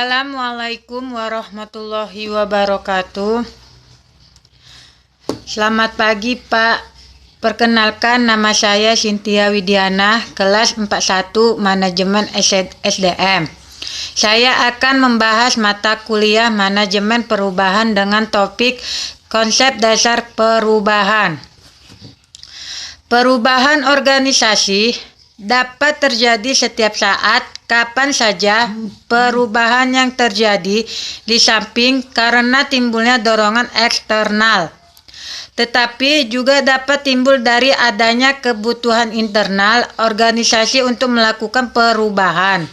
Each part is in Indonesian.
Assalamualaikum warahmatullahi wabarakatuh. Selamat pagi Pak. Perkenalkan, nama saya Cynthia Widiana, kelas 41 Manajemen SDM. Saya akan membahas mata kuliah Manajemen Perubahan dengan topik konsep dasar perubahan. Perubahan organisasi dapat terjadi setiap saat, kapan saja. Perubahan yang terjadi di samping karena timbulnya dorongan eksternal, tetapi juga dapat timbul dari adanya kebutuhan internal organisasi untuk melakukan perubahan.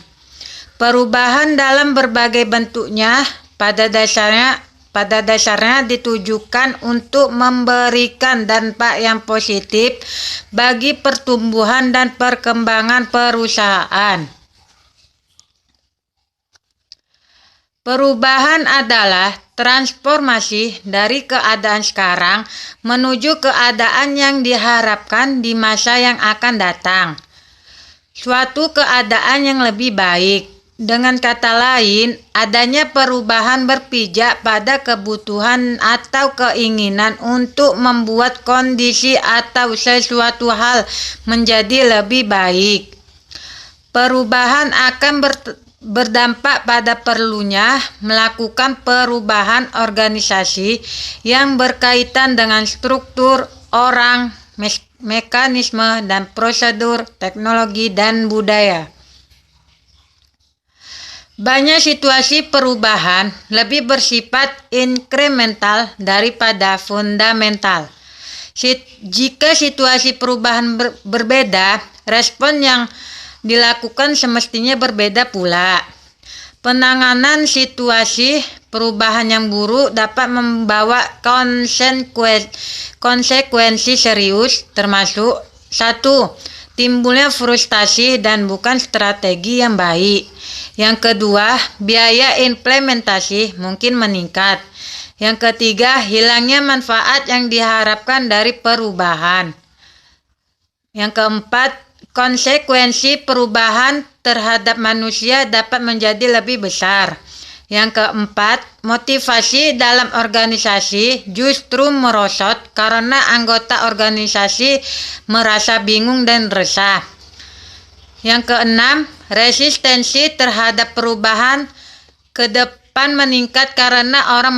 Perubahan dalam berbagai bentuknya pada dasarnya ditujukan untuk memberikan dampak yang positif bagi pertumbuhan dan perkembangan perusahaan. Perubahan adalah transformasi dari keadaan sekarang menuju keadaan yang diharapkan di masa yang akan datang. Suatu keadaan yang lebih baik. Dengan kata lain, adanya perubahan berpijak pada kebutuhan atau keinginan untuk membuat kondisi atau sesuatu hal menjadi lebih baik. Perubahan akan berdampak pada perlunya melakukan perubahan organisasi yang berkaitan dengan struktur, orang, mekanisme, dan prosedur, teknologi, dan budaya. Banyak situasi perubahan lebih bersifat inkremental daripada fundamental. Jika situasi perubahan berbeda, respon yang dilakukan semestinya berbeda pula. Penanganan situasi perubahan yang buruk dapat membawa konsekuensi serius, termasuk 1. Timbulnya frustasi dan bukan strategi yang baik. Yang kedua, biaya implementasi mungkin meningkat. Yang ketiga, hilangnya manfaat yang diharapkan dari perubahan. Yang keempat, konsekuensi perubahan terhadap manusia dapat menjadi lebih besar. Yang keempat, motivasi dalam organisasi justru merosot karena anggota organisasi merasa bingung dan resah. Yang keenam, resistensi terhadap perubahan ke depan meningkat karena orang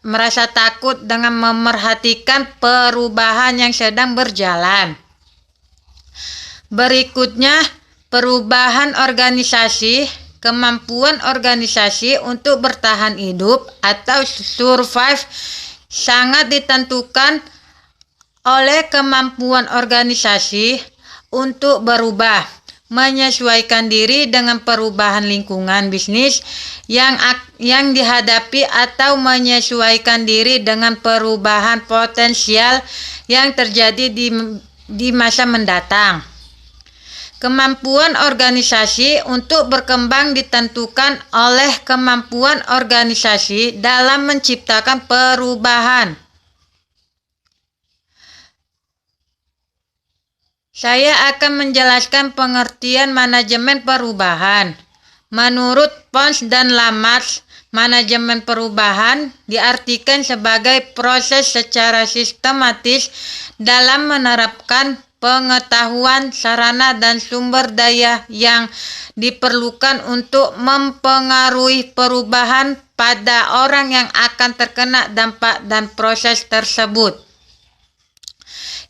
merasa takut dengan memerhatikan perubahan yang sedang berjalan. Berikutnya, perubahan organisasi. Kemampuan organisasi untuk bertahan hidup atau survive sangat ditentukan oleh kemampuan organisasi untuk berubah, menyesuaikan diri dengan perubahan lingkungan bisnis yang dihadapi atau menyesuaikan diri dengan perubahan potensial yang terjadi di masa mendatang. Kemampuan organisasi untuk berkembang ditentukan oleh kemampuan organisasi dalam menciptakan perubahan. Saya akan menjelaskan pengertian manajemen perubahan. Menurut Pons dan Lamarck, manajemen perubahan diartikan sebagai proses secara sistematis dalam menerapkan pengetahuan, sarana, dan sumber daya yang diperlukan untuk mempengaruhi perubahan pada orang yang akan terkena dampak dan proses tersebut.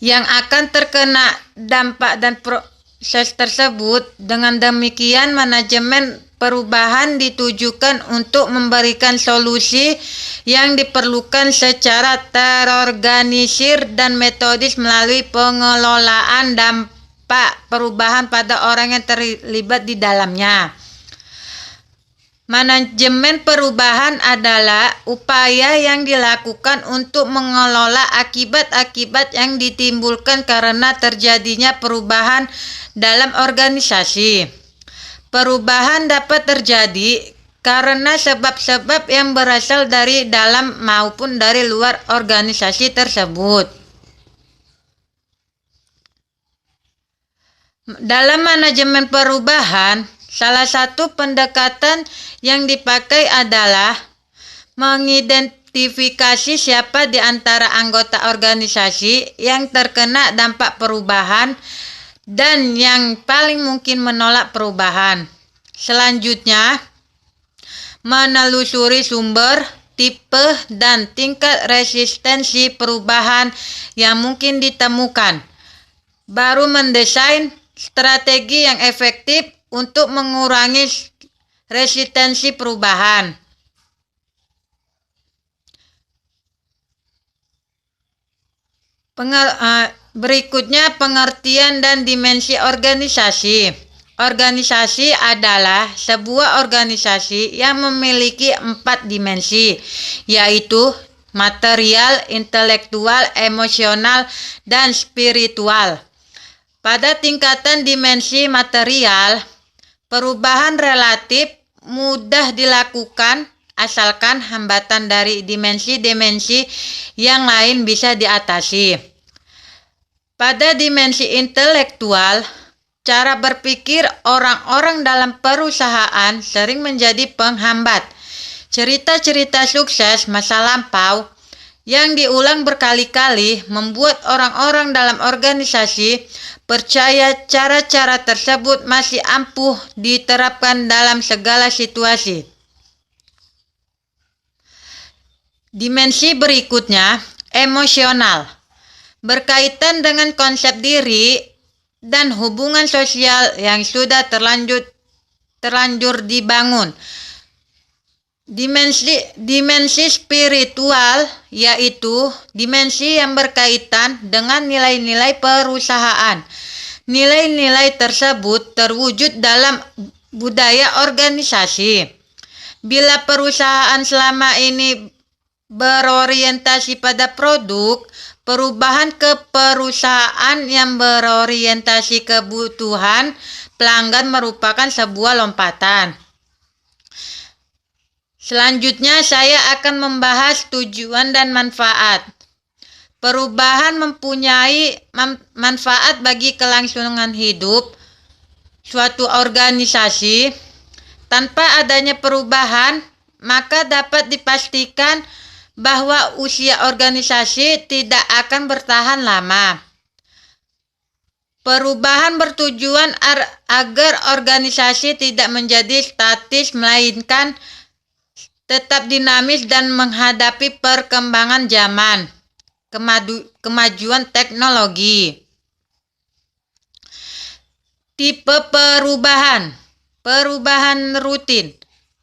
Yang akan terkena dampak dan proses tersebut. Dengan demikian, manajemen perubahan ditujukan untuk memberikan solusi yang diperlukan secara terorganisir dan metodis melalui pengelolaan dampak perubahan pada orang yang terlibat di dalamnya. Manajemen perubahan adalah upaya yang dilakukan untuk mengelola akibat-akibat yang ditimbulkan karena terjadinya perubahan dalam organisasi. Perubahan dapat terjadi karena sebab-sebab yang berasal dari dalam maupun dari luar organisasi tersebut. Dalam manajemen perubahan, Salah satu pendekatan yang dipakai adalah mengidentifikasi siapa di antara anggota organisasi yang terkena dampak perubahan dan yang paling mungkin menolak perubahan. Selanjutnya, menelusuri sumber, tipe, dan tingkat resistensi perubahan yang mungkin ditemukan. Baru mendesain strategi yang efektif untuk mengurangi resistensi perubahan. Berikutnya, pengertian dan dimensi organisasi. Organisasi adalah sebuah organisasi yang memiliki 4 dimensi, yaitu material, intelektual, emosional, dan spiritual. Pada tingkatan dimensi material, perubahan relatif mudah dilakukan asalkan hambatan dari dimensi-dimensi yang lain bisa diatasi. Pada dimensi intelektual, cara berpikir orang-orang dalam perusahaan sering menjadi penghambat. Cerita-cerita sukses masa lampau yang diulang berkali-kali membuat orang-orang dalam organisasi percaya cara-cara tersebut masih ampuh diterapkan dalam segala situasi. Dimensi berikutnya, emosional, berkaitan dengan konsep diri dan hubungan sosial yang sudah terlanjur dibangun. Dimensi spiritual yaitu dimensi yang berkaitan dengan nilai-nilai perusahaan. Nilai-nilai tersebut terwujud dalam budaya organisasi. Bila perusahaan selama ini berorientasi pada produk, perubahan ke perusahaan yang berorientasi kebutuhan pelanggan merupakan sebuah lompatan. Selanjutnya, saya akan membahas tujuan dan manfaat. Perubahan mempunyai manfaat bagi kelangsungan hidup suatu organisasi. Tanpa adanya perubahan, maka dapat dipastikan bahwa usia organisasi tidak akan bertahan lama. Perubahan bertujuan agar organisasi tidak menjadi statis, melainkan tetap dinamis dan menghadapi perkembangan zaman, kemajuan teknologi. Tipe perubahan rutin,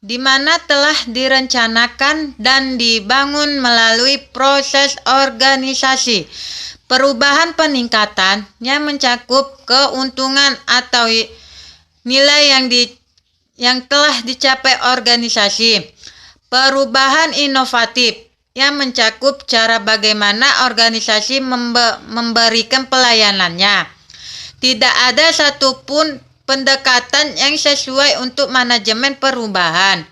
di mana telah direncanakan dan dibangun melalui proses organisasi. Perubahan peningkatan yang mencakup keuntungan atau nilai yang telah dicapai organisasi. Perubahan inovatif yang mencakup cara bagaimana organisasi memberikan pelayanannya. Tidak ada satupun pendekatan yang sesuai untuk manajemen perubahan.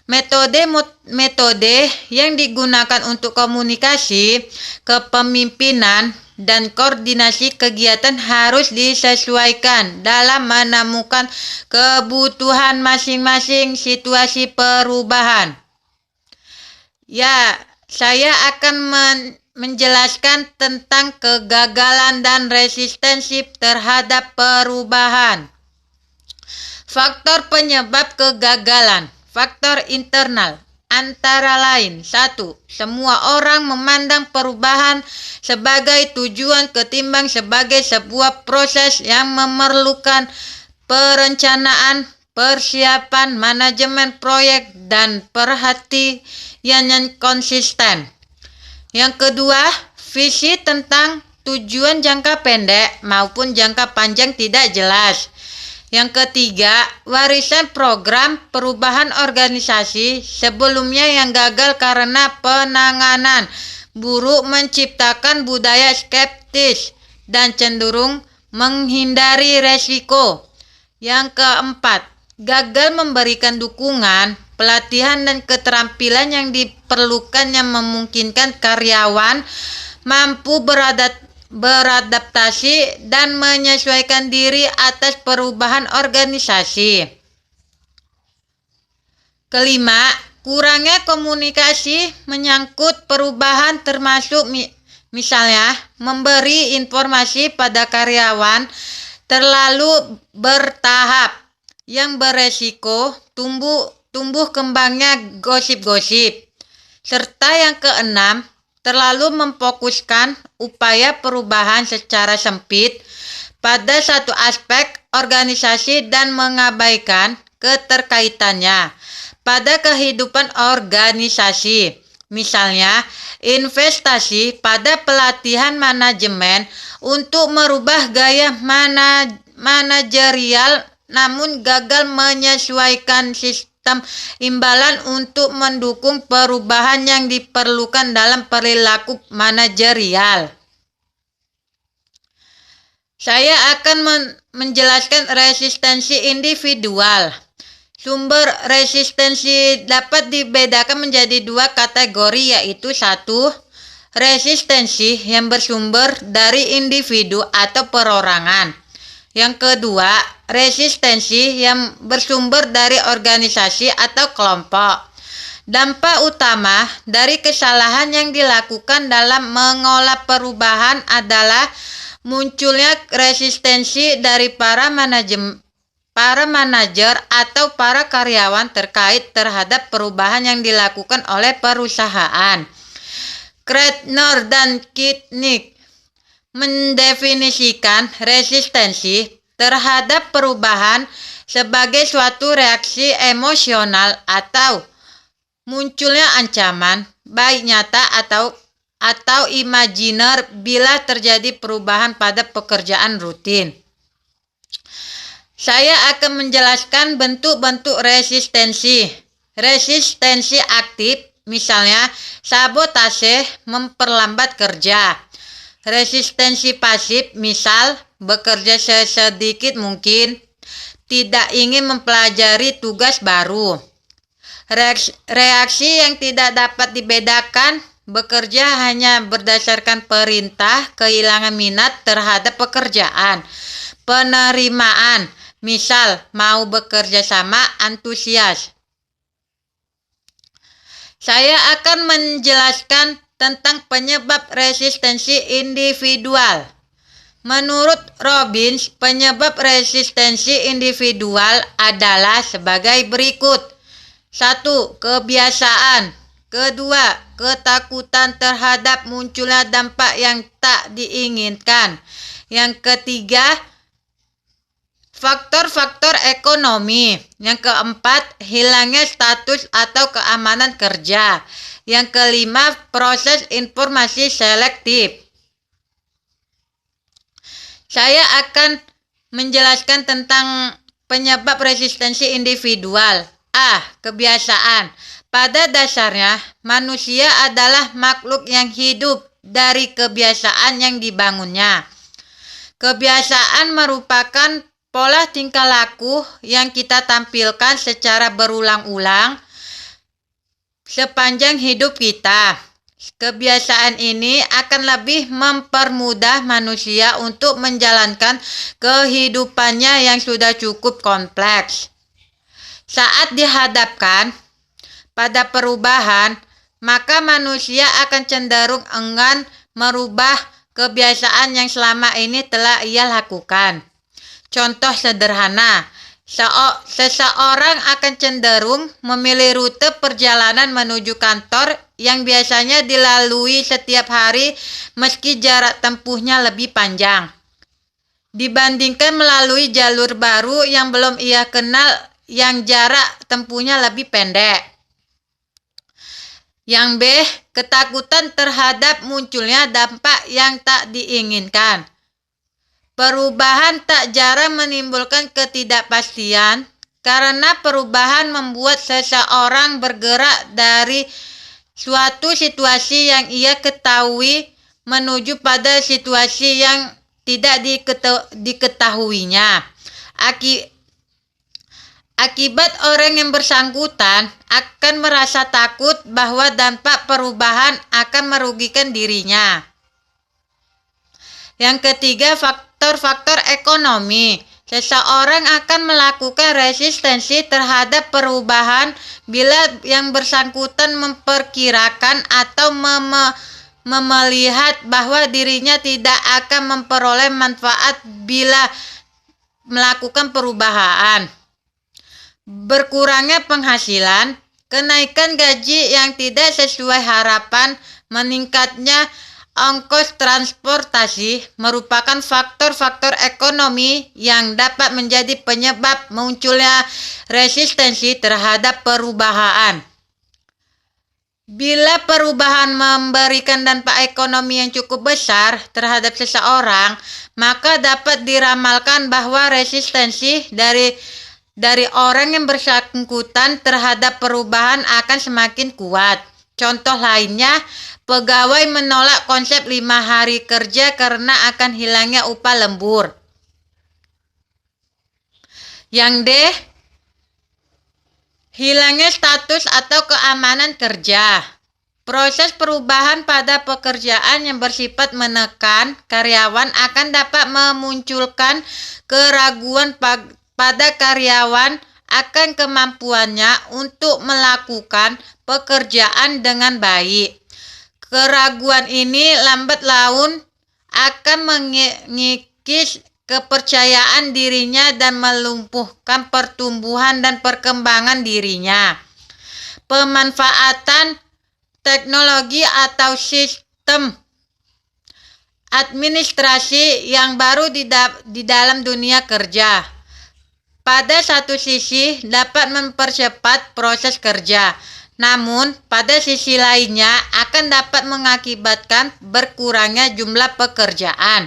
Metode yang digunakan untuk komunikasi, kepemimpinan, dan koordinasi kegiatan harus disesuaikan dalam menemukan kebutuhan masing-masing situasi perubahan. Ya, saya akan menjelaskan tentang kegagalan dan resistensi terhadap perubahan. Faktor penyebab kegagalan. Faktor internal antara lain: 1. Semua orang memandang perubahan sebagai tujuan ketimbang sebagai sebuah proses yang memerlukan perencanaan, persiapan, manajemen proyek, dan perhatian yang konsisten. Yang kedua, visi tentang tujuan jangka pendek maupun jangka panjang tidak jelas. Yang ketiga, warisan program perubahan organisasi sebelumnya yang gagal karena penanganan buruk menciptakan budaya skeptis dan cenderung menghindari resiko. Yang keempat, gagal memberikan dukungan, pelatihan, dan keterampilan yang diperlukan yang memungkinkan karyawan mampu beradaptasi dan menyesuaikan diri atas perubahan organisasi. Kelima, kurangnya komunikasi menyangkut perubahan termasuk misalnya memberi informasi pada karyawan terlalu bertahap yang beresiko tumbuh kembangnya gosip-gosip. Serta yang keenam, terlalu memfokuskan upaya perubahan secara sempit pada satu aspek organisasi dan mengabaikan keterkaitannya pada kehidupan organisasi. Misalnya, investasi pada pelatihan manajemen untuk merubah gaya manajerial namun gagal menyesuaikan sistem imbalan untuk mendukung perubahan yang diperlukan dalam perilaku manajerial. Saya akan menjelaskan resistensi individual. Sumber resistensi dapat dibedakan menjadi dua kategori, yaitu satu, resistensi yang bersumber dari individu atau perorangan. Yang kedua, resistensi yang bersumber dari organisasi atau kelompok. Dampak utama dari kesalahan yang dilakukan dalam mengolah perubahan adalah munculnya resistensi dari para manajer atau para karyawan terkait terhadap perubahan yang dilakukan oleh perusahaan. Kretner dan Kitnick mendefinisikan resistensi terhadap perubahan sebagai suatu reaksi emosional atau munculnya ancaman, baik nyata atau imajiner bila terjadi perubahan pada pekerjaan rutin. Saya akan menjelaskan bentuk-bentuk resistensi. Resistensi aktif, misalnya sabotase memperlambat kerja. Resistensi pasif, misal bekerja sesedikit mungkin, tidak ingin mempelajari tugas baru. Reaksi yang tidak dapat dibedakan, bekerja hanya berdasarkan perintah, kehilangan minat terhadap pekerjaan. Penerimaan, misal mau bekerja sama, antusias. Saya akan menjelaskan tentang penyebab resistensi individual. Menurut Robbins, penyebab resistensi individual adalah sebagai berikut. 1. Kebiasaan. Kedua, ketakutan terhadap munculnya dampak yang tak diinginkan. Yang ketiga, faktor-faktor ekonomi. Yang keempat, hilangnya status atau keamanan kerja. Yang kelima, proses informasi selektif. Saya akan menjelaskan tentang penyebab resistensi individual. A. Kebiasaan. Pada dasarnya, manusia adalah makhluk yang hidup dari kebiasaan yang dibangunnya. Kebiasaan merupakan pola tingkah laku yang kita tampilkan secara berulang-ulang sepanjang hidup kita. Kebiasaan ini akan lebih mempermudah manusia untuk menjalankan kehidupannya yang sudah cukup kompleks. Saat dihadapkan pada perubahan, maka manusia akan cenderung enggan merubah kebiasaan yang selama ini telah ia lakukan. Contoh sederhana, seseorang akan cenderung memilih rute perjalanan menuju kantor yang biasanya dilalui setiap hari meski jarak tempuhnya lebih panjang, dibandingkan melalui jalur baru yang belum ia kenal yang jarak tempuhnya lebih pendek. Yang B. Ketakutan terhadap munculnya dampak yang tak diinginkan. Perubahan tak jarang menimbulkan ketidakpastian karena perubahan membuat seseorang bergerak dari suatu situasi yang ia ketahui menuju pada situasi yang tidak diketahuinya. Akibat orang yang bersangkutan akan merasa takut bahwa dampak perubahan akan merugikan dirinya. Yang ketiga, faktor-faktor ekonomi. Seseorang akan melakukan resistensi terhadap perubahan bila yang bersangkutan memperkirakan atau melihat bahwa dirinya tidak akan memperoleh manfaat bila melakukan perubahan. Berkurangnya penghasilan, kenaikan gaji yang tidak sesuai harapan, meningkatnya ongkos transportasi merupakan faktor-faktor ekonomi yang dapat menjadi penyebab munculnya resistensi terhadap perubahan. Bila perubahan memberikan dampak ekonomi yang cukup besar terhadap seseorang, maka dapat diramalkan bahwa resistensi dari orang yang bersangkutan terhadap perubahan akan semakin kuat. Contoh lainnya, pegawai menolak konsep 5 hari kerja karena akan hilangnya upah lembur. Yang D, hilangnya status atau keamanan kerja. Proses perubahan pada pekerjaan yang bersifat menekan karyawan akan dapat memunculkan keraguan pada karyawan akan kemampuannya untuk melakukan pekerjaan dengan baik. Keraguan ini lambat laun akan mengikis kepercayaan dirinya dan melumpuhkan pertumbuhan dan perkembangan dirinya. Pemanfaatan teknologi atau sistem administrasi yang baru di dalam dunia kerja. Pada satu sisi dapat mempercepat proses kerja, namun pada sisi lainnya akan dapat mengakibatkan berkurangnya jumlah pekerjaan.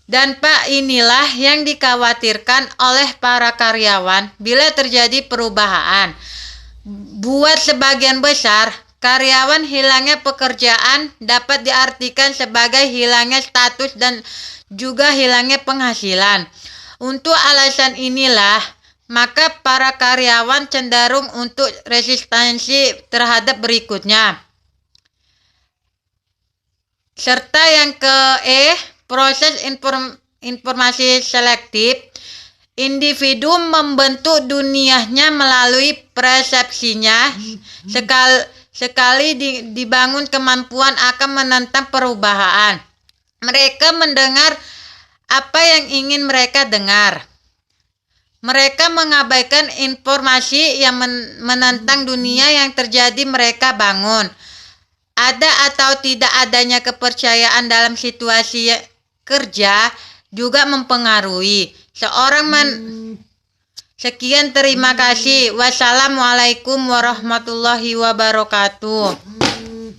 Dampak inilah yang dikhawatirkan oleh para karyawan bila terjadi perubahan. Buat sebagian besar, karyawan hilangnya pekerjaan dapat diartikan sebagai hilangnya status dan juga hilangnya penghasilan. Untuk alasan inilah, maka para karyawan cenderung untuk resistensi terhadap berikutnya. Serta yang ke E, proses informasi selektif. Individu membentuk dunianya melalui persepsinya. Sekali dibangun kemampuan akan menentang perubahan. Mereka mendengar apa yang ingin mereka dengar. Mereka mengabaikan informasi yang menentang dunia yang terjadi mereka bangun. Ada atau tidak adanya kepercayaan dalam situasi kerja juga mempengaruhi Sekian, terima kasih. Wassalamualaikum warahmatullahi wabarakatuh.